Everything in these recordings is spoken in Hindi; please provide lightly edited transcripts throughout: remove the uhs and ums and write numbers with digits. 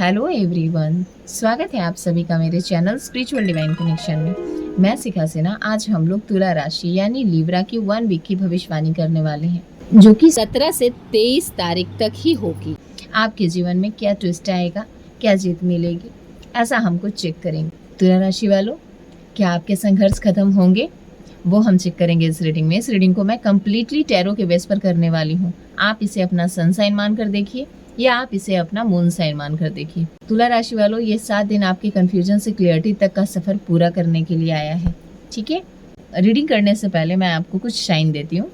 हेलो एवरीवन, स्वागत है आप सभी का मेरे चैनल स्पिरिचुअल डिवाइन कनेक्शन में। मैं शिखा सिन्हा। आज हम लोग तुला राशि यानी लिब्रा की 1 वीक की भविष्यवाणी करने वाले हैं, जो कि 17 से 23 तारीख तक ही होगी। आपके जीवन में क्या ट्विस्ट आएगा, क्या जीत मिलेगी, ऐसा हम कुछ चेक करेंगे। तुला राशि वालों, क्या आपके संघर्ष खत्म होंगे, वो हम चेक करेंगे इस रीडिंग में। इस रीडिंग को मैं कम्प्लीटली टैरो के बेस पर करने वाली हूँ। आप इसे अपना सन साइन मानकर देखिए या आप इसे अपना मून साइन मानकर देखिए। तुला राशि वालों, ये 7 दिन आपके कंफ्यूजन से क्लियरिटी तक का सफर पूरा करने के लिए आया है। ठीक है, रीडिंग करने से पहले मैं आपको कुछ शाइन देती हूँ।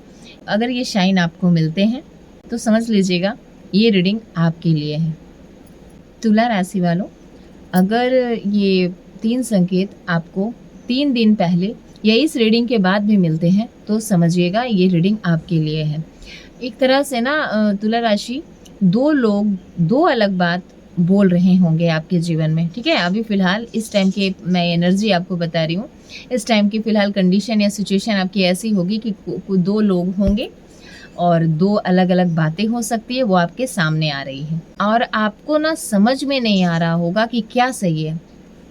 अगर ये शाइन आपको मिलते हैं तो समझ लीजिएगा ये रीडिंग आपके लिए है। तुला राशि वालों, अगर ये 3 संकेत आपको 3 दिन पहले या इस रीडिंग के बाद भी मिलते हैं तो समझिएगा ये रीडिंग आपके लिए है। एक तरह से ना तुला राशि, 2 लोग 2 अलग बात बोल रहे होंगे आपके जीवन में। ठीक है, अभी फिलहाल इस टाइम की मैं एनर्जी आपको बता रही हूँ। इस टाइम की फिलहाल कंडीशन या सिचुएशन आपकी ऐसी होगी कि 2 लोग होंगे और 2 अलग अलग बातें हो सकती है, वो आपके सामने आ रही है और आपको ना समझ में नहीं आ रहा होगा कि क्या सही है,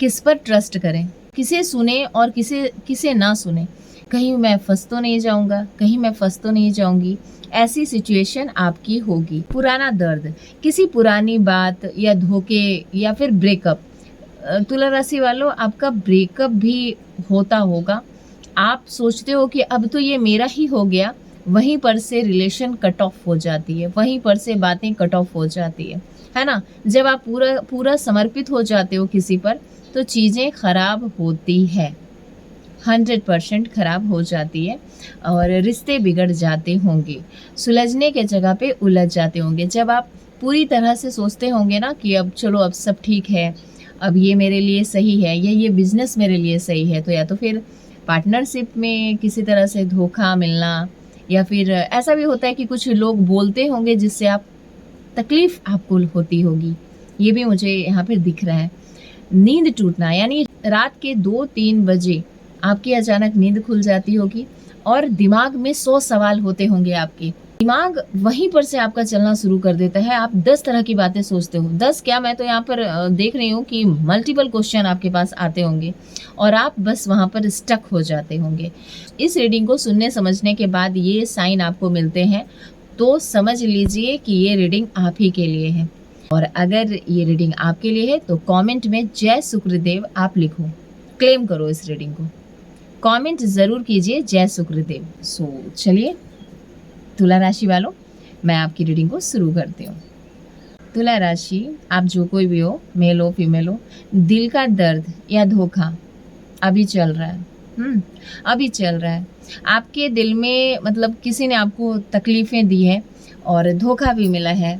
किस पर ट्रस्ट करें, किसे सुने और किसे ना सुने। कहीं मैं फंस तो नहीं जाऊंगा, कहीं मैं फंस तो नहीं जाऊंगी, ऐसी सिचुएशन आपकी होगी। पुराना दर्द, किसी पुरानी बात या धोखे या फिर ब्रेकअप। तुला राशि वालों, आपका ब्रेकअप भी होता होगा। आप सोचते हो कि अब तो ये मेरा ही हो गया, वहीं पर से रिलेशन कट ऑफ हो जाती है, वहीं पर से बातें कट ऑफ हो जाती है ना। जब आप पूरा समर्पित हो जाते हो किसी पर तो चीज़ें खराब होती है, 100% खराब हो जाती है और रिश्ते बिगड़ जाते होंगे, सुलझने के जगह पे उलझ जाते होंगे। जब आप पूरी तरह से सोचते होंगे ना कि अब चलो, अब सब ठीक है, अब ये मेरे लिए सही है या ये बिजनेस मेरे लिए सही है, तो या तो फिर पार्टनरशिप में किसी तरह से धोखा मिलना, या फिर ऐसा भी होता है कि कुछ लोग बोलते होंगे जिससे आप तकलीफ आपको होती होगी। ये भी मुझे यहाँ पर दिख रहा है। नींद टूटना, यानी रात के 2-3 बजे आपकी अचानक नींद खुल जाती होगी और दिमाग में 100 सवाल होते होंगे। आपके दिमाग वहीं पर से आपका चलना शुरू कर देता है। आप 10 तरह की बातें सोचते हो। 10 क्या, मैं तो यहाँ पर देख रही हूँ कि मल्टीपल क्वेश्चन आपके पास आते होंगे और आप बस वहाँ पर स्टक हो जाते होंगे। इस रीडिंग को सुनने समझने के बाद ये साइन आपको मिलते हैं तो समझ लीजिए कि ये रीडिंग आप ही के लिए है। और अगर ये रीडिंग आपके लिए है तो कमेंट में जय शुक्रदेव आप लिखो, क्लेम करो इस रीडिंग को, कमेंट ज़रूर कीजिए जय शुक्रदेव। चलिए तुला राशि वालों, मैं आपकी रीडिंग को शुरू करती हूँ। तुला राशि, आप जो कोई भी हो, मेल हो फीमेल हो, दिल का दर्द या धोखा अभी चल रहा है। अभी चल रहा है आपके दिल में, मतलब किसी ने आपको तकलीफ़ें दी है और धोखा भी मिला है,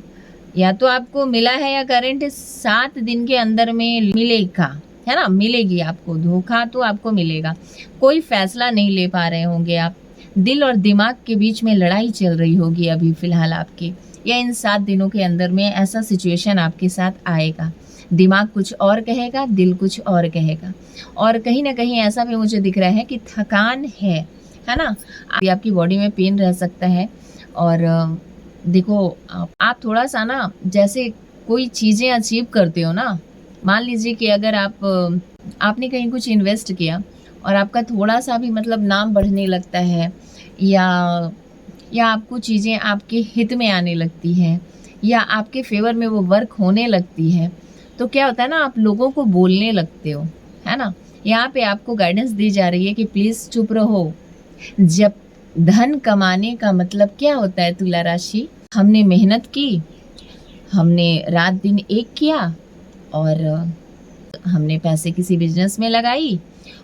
या तो आपको मिला है या करंट 7 दिन के अंदर में मिलेगा, है ना, मिलेगी आपको। धोखा तो आपको मिलेगा। कोई फैसला नहीं ले पा रहे होंगे आप, दिल और दिमाग के बीच में लड़ाई चल रही होगी अभी फिलहाल आपके, या इन 7 दिनों के अंदर में ऐसा सिचुएशन आपके साथ आएगा। दिमाग कुछ और कहेगा, दिल कुछ और कहेगा, और कहीं ना कहीं ऐसा भी मुझे दिख रहा है कि थकान है ना। आपकी बॉडी में पेन रह सकता है। और देखो, आप थोड़ा सा ना, जैसे कोई चीज़ें अचीव करते हो ना, मान लीजिए कि अगर आपने कहीं कुछ इन्वेस्ट किया और आपका थोड़ा सा भी मतलब नाम बढ़ने लगता है, या आपको चीज़ें आपके हित में आने लगती हैं, या आपके फेवर में वो वर्क होने लगती है, तो क्या होता है ना, आप लोगों को बोलने लगते हो, है ना। यहाँ पे आपको गाइडेंस दी जा रही है कि प्लीज़ चुप रहो। जब धन कमाने का मतलब क्या होता है तुला राशि, हमने मेहनत की, हमने रात दिन एक किया और हमने पैसे किसी बिजनेस में लगाई,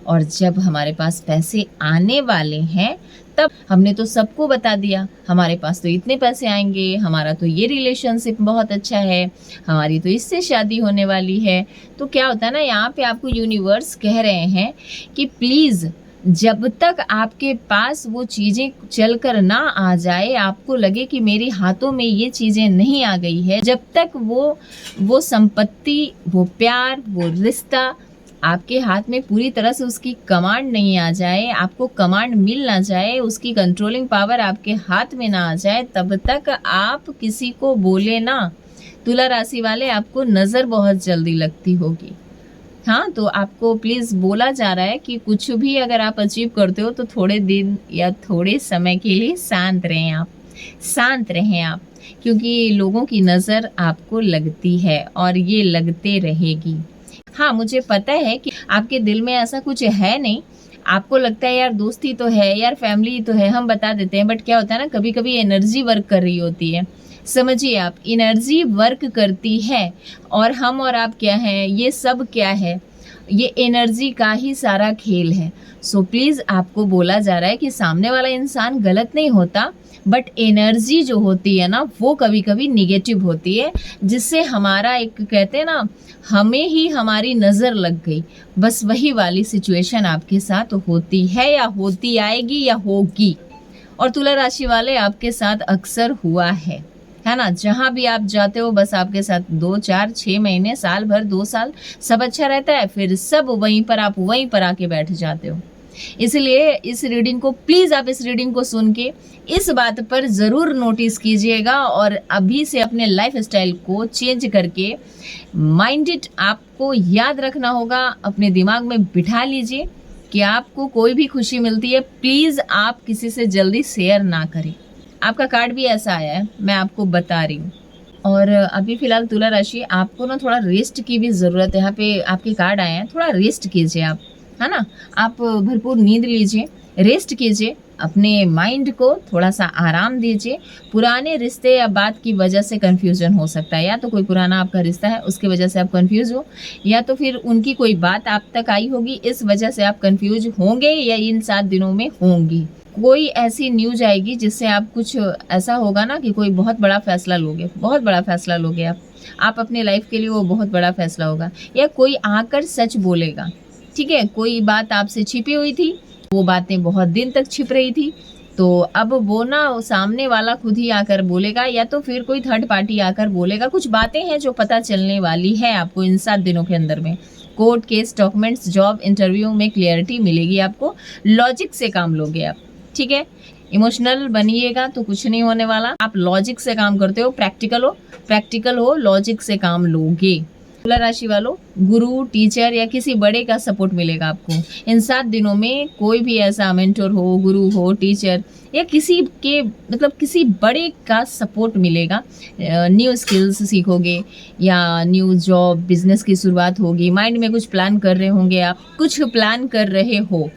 और जब हमारे पास पैसे आने वाले हैं तब हमने तो सबको बता दिया हमारे पास तो इतने पैसे आएंगे, हमारा तो ये रिलेशनशिप बहुत अच्छा है, हमारी तो इससे शादी होने वाली है। तो क्या होता है ना, यहाँ पे आपको यूनिवर्स कह रहे हैं कि प्लीज़, जब तक आपके पास वो चीज़ें चल कर ना आ जाए, आपको लगे कि मेरे हाथों में ये चीज़ें नहीं आ गई है, जब तक वो संपत्ति, वो प्यार, वो रिश्ता आपके हाथ में पूरी तरह से उसकी कमांड नहीं आ जाए, आपको कमांड मिल ना जाए, उसकी कंट्रोलिंग पावर आपके हाथ में ना आ जाए, तब तक आप किसी को बोले ना, तुला राशि वाले, आपको नज़र बहुत जल्दी लगती होगी। हाँ, तो आपको प्लीज़ बोला जा रहा है कि कुछ भी अगर आप अचीव करते हो तो थोड़े दिन या थोड़े समय के लिए शांत रहें आप, शांत रहें आप, क्योंकि लोगों की नज़र आपको लगती है और ये लगते रहेगी। हाँ, मुझे पता है कि आपके दिल में ऐसा कुछ है नहीं, आपको लगता है यार दोस्ती तो है, यार फैमिली तो है, हम बता देते हैं, बट क्या होता है ना, कभी-कभी एनर्जी वर्क कर रही होती है। समझिए आप, एनर्जी वर्क करती है और हम और आप क्या हैं, ये सब क्या है, ये एनर्जी का ही सारा खेल है। सो प्लीज़ आपको बोला जा रहा है कि सामने वाला इंसान गलत नहीं होता, बट एनर्जी जो होती है ना, वो कभी-कभी नेगेटिव होती है, जिससे हमारा एक कहते हैं ना, हमें ही हमारी नज़र लग गई। बस वही वाली सिचुएशन आपके साथ होती है या होती आएगी या होगी। और तुला राशि वाले, आपके साथ अक्सर हुआ है ना। जहाँ भी आप जाते हो बस आपके साथ 2, 4, 6 महीने, साल भर, 2 साल सब अच्छा रहता है, फिर सब वहीं पर आप वहीं पर आके बैठ जाते हो। इसलिए इस रीडिंग को प्लीज़ आप इस रीडिंग को सुन के इस बात पर ज़रूर नोटिस कीजिएगा और अभी से अपने लाइफ स्टाइल को चेंज करके माइंडेड आपको याद रखना होगा, अपने दिमाग में बिठा लीजिए कि आपको कोई भी खुशी मिलती है, प्लीज़ आप किसी से जल्दी शेयर ना करें। आपका कार्ड भी ऐसा आया है, मैं आपको बता रही हूँ। और अभी फ़िलहाल तुला राशि, आपको ना थोड़ा रेस्ट की भी ज़रूरत है। यहाँ पे आपके कार्ड आए हैं, थोड़ा रेस्ट कीजिए आप, है ना। आप भरपूर नींद लीजिए, रेस्ट कीजिए, अपने माइंड को थोड़ा सा आराम दीजिए। पुराने रिश्ते या बात की वजह से कन्फ्यूज़न हो सकता है, या तो कोई पुराना आपका रिश्ता है उसकी वजह से आप कन्फ्यूज़ हो, या तो फिर उनकी कोई बात आप तक आई होगी, इस वजह से आप कन्फ्यूज होंगे या इन 7 दिनों में होंगी। कोई ऐसी न्यूज आएगी जिससे आप कुछ ऐसा होगा ना कि कोई बहुत बड़ा फैसला लोगे, बहुत बड़ा फैसला लोगे आप अपने लाइफ के लिए, वो बहुत बड़ा फैसला होगा। या कोई आकर सच बोलेगा, ठीक है। कोई बात आपसे छिपी हुई थी, वो बातें बहुत दिन तक छिप रही थी, तो अब वो ना सामने वाला खुद ही आकर बोलेगा, या तो फिर कोई थर्ड पार्टी आकर बोलेगा। कुछ बातें हैं जो पता चलने वाली है आपको इन 7 दिनों के अंदर में। Court case, documents, job interview में क्लियरिटी मिलेगी आपको। लॉजिक से काम लोगे आप, ठीक है। इमोशनल बनिएगा तो कुछ नहीं होने वाला। आप लॉजिक से काम करते हो, प्रैक्टिकल हो, लॉजिक से काम लोगे। तुला राशि वालों, गुरु, टीचर या किसी बड़े का सपोर्ट मिलेगा आपको इन 7 दिनों में। कोई भी ऐसा मेंटर हो, गुरु हो, टीचर या किसी के मतलब किसी बड़े का सपोर्ट मिलेगा। न्यू स्किल्स सीखोगे या न्यू जॉब, बिजनेस की शुरुआत होगी। माइंड में कुछ प्लान कर रहे होंगे, आप कुछ प्लान कर रहे हो,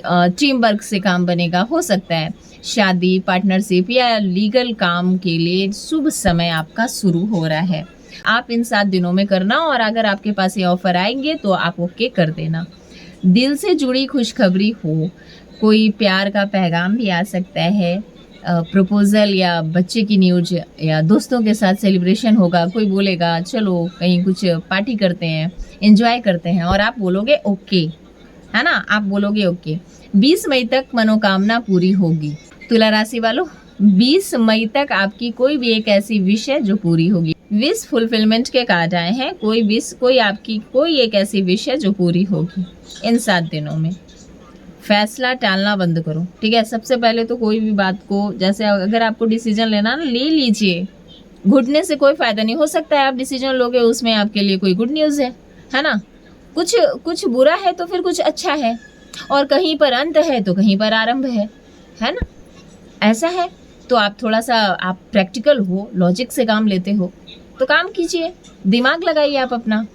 टीम वर्क से काम बनेगा। हो सकता है शादी, पार्टनरशिप या लीगल काम के लिए शुभ समय आपका शुरू हो रहा है। आप इन 7 दिनों में करना, और अगर आपके पास ये ऑफर आएंगे तो आप ओके कर देना। दिल से जुड़ी खुशखबरी हो, कोई प्यार का पैगाम भी आ सकता है, प्रपोजल या बच्चे की न्यूज, या दोस्तों के साथ सेलिब्रेशन होगा। कोई बोलेगा चलो कहीं कुछ पार्टी करते हैं, एंजॉय करते हैं, और आप बोलोगे ओके, है ना, आप बोलोगे ओके। 20 मई तक मनोकामना पूरी होगी। तुला राशि वालों, 20 मई तक आपकी कोई भी एक ऐसी विश है जो पूरी होगी। विश फुलफिलमेंट के कार्ड आए हैं। कोई विश, कोई आपकी कोई एक ऐसी विश है जो पूरी होगी इन 7 दिनों में। फैसला टालना बंद करो, ठीक है। सबसे पहले तो कोई भी बात को, जैसे अगर आपको डिसीजन लेना ना, ले लीजिए। घुटने से कोई फायदा नहीं। हो सकता है आप डिसीजन लोगे, उसमें आपके लिए कोई गुड न्यूज़ है ना। कुछ बुरा है तो फिर कुछ अच्छा है, और कहीं पर अंत है तो कहीं पर आरंभ है ना। ऐसा है तो आप थोड़ा सा आप प्रैक्टिकल हो, लॉजिक से काम लेते हो तो काम कीजिए, दिमाग लगाइए आप अपना।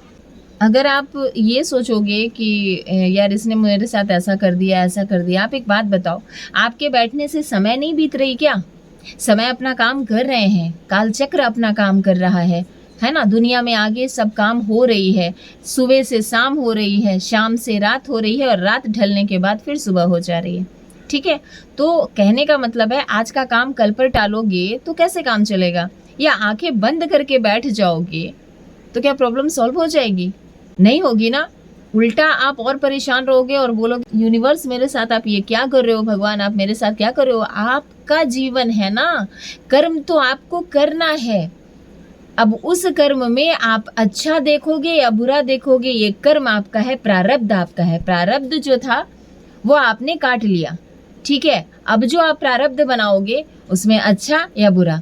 अगर आप ये सोचोगे कि यार इसने मेरे साथ ऐसा कर दिया, ऐसा कर दिया, आप एक बात बताओ, आपके बैठने से समय नहीं बीत रही क्या? समय अपना काम कर रहे हैं, कालचक्र अपना काम कर रहा है ना। दुनिया में आगे सब काम हो रही है, सुबह से शाम हो रही है, शाम से रात हो रही है, और रात ढलने के बाद फिर सुबह हो जा रही है, ठीक है। तो कहने का मतलब है, आज का काम कल पर टालोगे तो कैसे काम चलेगा? या आंखें बंद करके बैठ जाओगे तो क्या प्रॉब्लम सॉल्व हो जाएगी? नहीं होगी ना। उल्टा आप और परेशान रहोगे और बोलोगे यूनिवर्स मेरे साथ आप ये क्या कर रहे हो, भगवान आप मेरे साथ क्या कर रहे हो। आपका जीवन है ना, कर्म तो आपको करना है। अब उस कर्म में आप अच्छा देखोगे या बुरा देखोगे, ये कर्म आपका है, प्रारब्ध आपका है। प्रारब्ध जो था वो आपने काट लिया, ठीक है। अब जो आप प्रारब्ध बनाओगे उसमें अच्छा या बुरा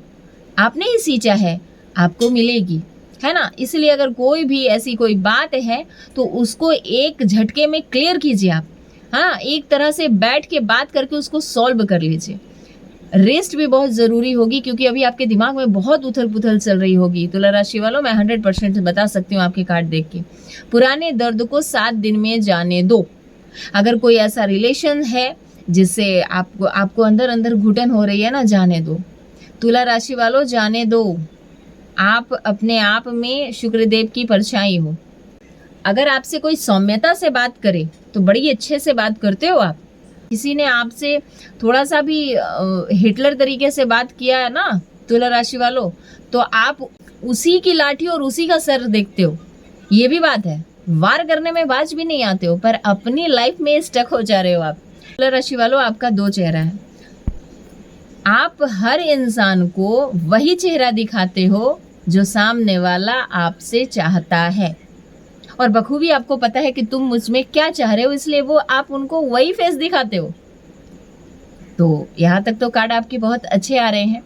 आपने ही सींचा है। आपको मिलेगी, है ना। इसलिए अगर कोई भी ऐसी कोई बात है तो उसको एक झटके में क्लियर कीजिए आप। हाँ, एक तरह से बैठ के बात करके उसको सॉल्व कर लीजिए। रेस्ट भी बहुत ज़रूरी होगी, क्योंकि अभी आपके दिमाग में बहुत उथल पुथल चल रही होगी। तुला राशि वालों, मैं 100% बता सकती हूँ आपके कार्ड देख के। पुराने दर्द को 7 दिन में जाने दो। अगर कोई ऐसा रिलेशन है जिससे आपको अंदर अंदर घुटन हो रही है ना, जाने दो। तुला राशि वालों, जाने दो। आप अपने आप में शुक्रदेव की परछाई हो। अगर आपसे कोई सौम्यता से बात करे तो बड़ी अच्छे से बात करते हो आप। किसी ने आपसे थोड़ा सा भी हिटलर तरीके से बात किया है ना तुला राशि वालों, तो आप उसी की लाठी और उसी का सर देखते हो। ये भी बात है, वार करने में बाज भी नहीं आते हो, पर अपनी लाइफ में स्टक हो जा रहे हो आप। तुला राशि वालों, आपका 2 चेहरा है। आप हर इंसान को वही चेहरा दिखाते हो जो सामने वाला आपसे चाहता है, और बखूबी आपको पता है कि तुम मुझमें क्या चाह रहे हो, इसलिए वो आप उनको वही फेस दिखाते हो। तो यहाँ तक तो कार्ड आपके बहुत अच्छे आ रहे हैं।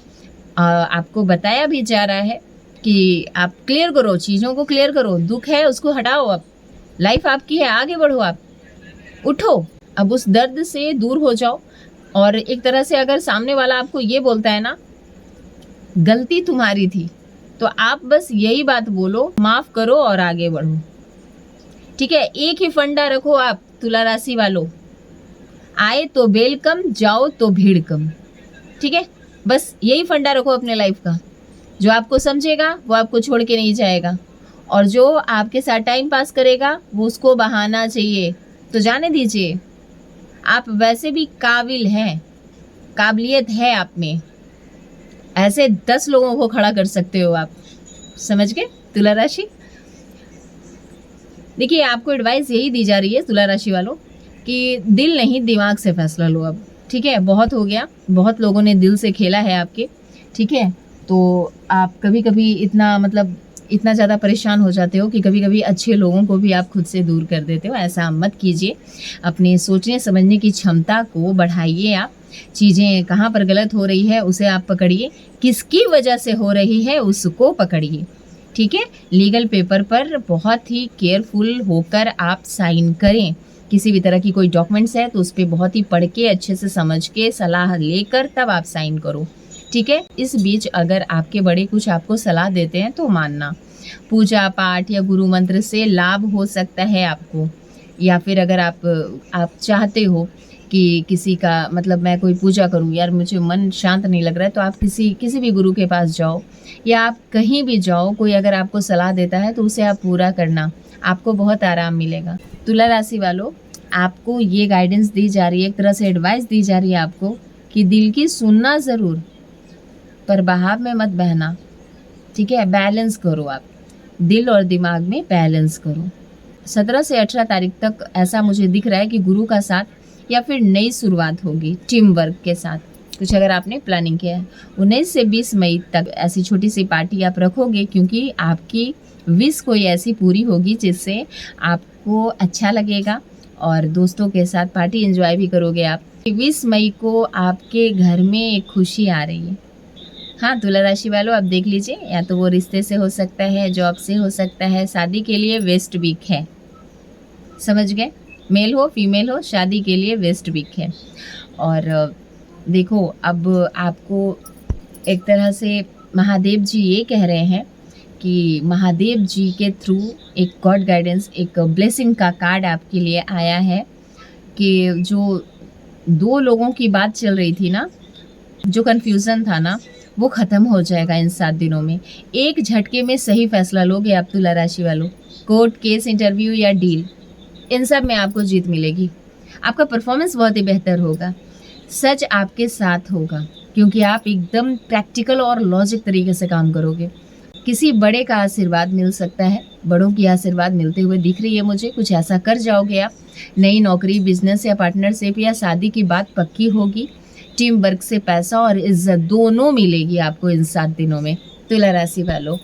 आपको बताया भी जा रहा है कि आप क्लियर करो, चीज़ों को क्लियर करो। दुख है उसको हटाओ, अब लाइफ आपकी है, आगे बढ़ो, आप उठो, अब उस दर्द से दूर हो जाओ। और एक तरह से अगर सामने वाला आपको ये बोलता है ना, गलती तुम्हारी थी, तो आप बस यही बात बोलो, माफ करो और आगे बढ़ो। ठीक है, एक ही फंडा रखो आप तुला राशि वालों, आए तो बेल कम, जाओ तो भीड़ कम। ठीक है, बस यही फंडा रखो अपने लाइफ का। जो आपको समझेगा वो आपको छोड़ के नहीं जाएगा, और जो आपके साथ टाइम पास करेगा वो उसको बहाना चाहिए तो जाने दीजिए। आप वैसे भी काबिल हैं, काबिलियत है आप में, ऐसे 10 लोगों को खड़ा कर सकते हो आप। समझ गए तुला राशि? देखिए, आपको एडवाइस यही दी जा रही है तुला राशि वालों कि दिल नहीं दिमाग से फैसला लो अब। ठीक है, बहुत हो गया, बहुत लोगों ने दिल से खेला है आपके। ठीक है, तो आप कभी कभी इतना ज़्यादा परेशान हो जाते हो कि कभी कभी अच्छे लोगों को भी आप खुद से दूर कर देते हो। ऐसा मत कीजिए, अपने सोचने समझने की क्षमता को बढ़ाइए। आप चीज़ें कहाँ पर गलत हो रही है उसे आप पकड़िए, किसकी वजह से हो रही है उसको पकड़िए। ठीक है, लीगल पेपर पर बहुत ही केयरफुल होकर आप साइन करें। किसी भी तरह की कोई डॉक्यूमेंट्स है तो उस पर बहुत ही पढ़ के, अच्छे से समझ के, सलाह लेकर तब आप साइन करो। ठीक है, इस बीच अगर आपके बड़े कुछ आपको सलाह देते हैं तो मानना। पूजा पाठ या गुरु मंत्र से लाभ हो सकता है आपको, या फिर अगर आप चाहते हो कि किसी का मैं कोई पूजा करूं, यार मुझे मन शांत नहीं लग रहा है, तो आप किसी भी गुरु के पास जाओ, या आप कहीं भी जाओ, कोई अगर आपको सलाह देता है तो उसे आप पूरा करना, आपको बहुत आराम मिलेगा। तुला राशि वालों, आपको ये गाइडेंस दी जा रही है, एक तरह से एडवाइस दी जा रही है आपको कि दिल की सुनना ज़रूर, पर बहाव में मत बहना। ठीक है, बैलेंस करो आप, दिल और दिमाग में बैलेंस करो। 17 से 18 तारीख तक ऐसा मुझे दिख रहा है कि गुरु का साथ या फिर नई शुरुआत होगी टीम वर्क के साथ, कुछ अगर आपने प्लानिंग किया है। 19 से 20 मई तक ऐसी छोटी सी पार्टी आप रखोगे, क्योंकि आपकी विश कोई ऐसी पूरी होगी जिससे आपको अच्छा लगेगा, और दोस्तों के साथ पार्टी एंजॉय भी करोगे आप। 20 मई को आपके घर में एक खुशी आ रही है। हाँ तुला राशि वालों, आप देख लीजिए, या तो वो रिश्ते से हो सकता है, जॉब से हो सकता है, शादी के लिए वेस्ट वीक है। समझ गए, मेल हो फीमेल हो, शादी के लिए वेस्ट वीक है। और देखो, अब आपको एक तरह से महादेव जी ये कह रहे हैं कि महादेव जी के थ्रू एक गॉड गाइडेंस, एक ब्लेसिंग का कार्ड आपके लिए आया है कि जो 2 लोगों की बात चल रही थी ना, जो कन्फ्यूज़न था ना, वो ख़त्म हो जाएगा इन 7 दिनों में। एक झटके में सही फैसला लोगे आप तुला राशि वालों। कोर्ट केस, इंटरव्यू या डील, इन सब में आपको जीत मिलेगी। आपका परफॉर्मेंस बहुत ही बेहतर होगा, सच आपके साथ होगा, क्योंकि आप एकदम प्रैक्टिकल और लॉजिक तरीके से काम करोगे। किसी बड़े का आशीर्वाद मिल सकता है, बड़ों की आशीर्वाद मिलते हुए दिख रही है मुझे, कुछ ऐसा कर जाओगे आप। नई नौकरी, बिजनेस या पार्टनरशिप या शादी की बात पक्की होगी। टीम वर्क से पैसा और इज्जत दोनों मिलेगी आपको इन 7 दिनों में। तुला राशि वालों,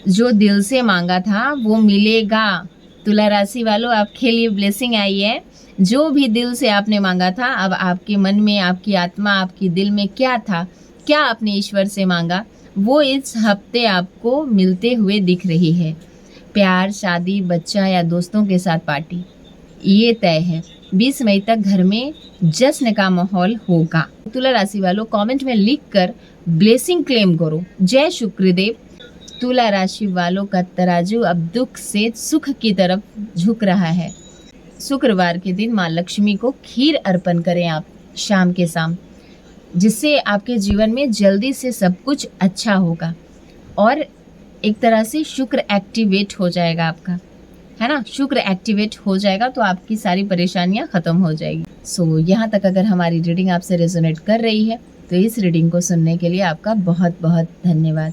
जो दिल से मांगा था वो मिलेगा। तुला राशि वालों, आपके लिए ब्लेसिंग आई है। जो भी दिल से आपने मांगा था, अब आपके मन में, आपकी आत्मा, आपकी दिल में क्या था, क्या आपने ईश्वर से मांगा, वो इस हफ्ते आपको मिलते हुए दिख रही है। प्यार, शादी, बच्चा या दोस्तों के साथ पार्टी, ये तय है। 20 मई तक घर में जश्न का माहौल होगा। तुला राशि वालों कमेंट में लिख कर ब्लेसिंग क्लेम करो। जय शुक्रदेव। तुला राशि वालों का तराजू अब दुख से सुख की तरफ झुक रहा है। शुक्रवार के दिन माँ लक्ष्मी को खीर अर्पण करें आप शाम के शाम, जिससे आपके जीवन में जल्दी से सब कुछ अच्छा होगा और एक तरह से शुक्र एक्टिवेट हो जाएगा आपका, है ना। शुक्र एक्टिवेट हो जाएगा तो आपकी सारी परेशानियां खत्म हो जाएगी। सो यहाँ तक अगर हमारी रीडिंग आपसे रेजोनेट कर रही है तो इस रीडिंग को सुनने के लिए आपका बहुत बहुत धन्यवाद।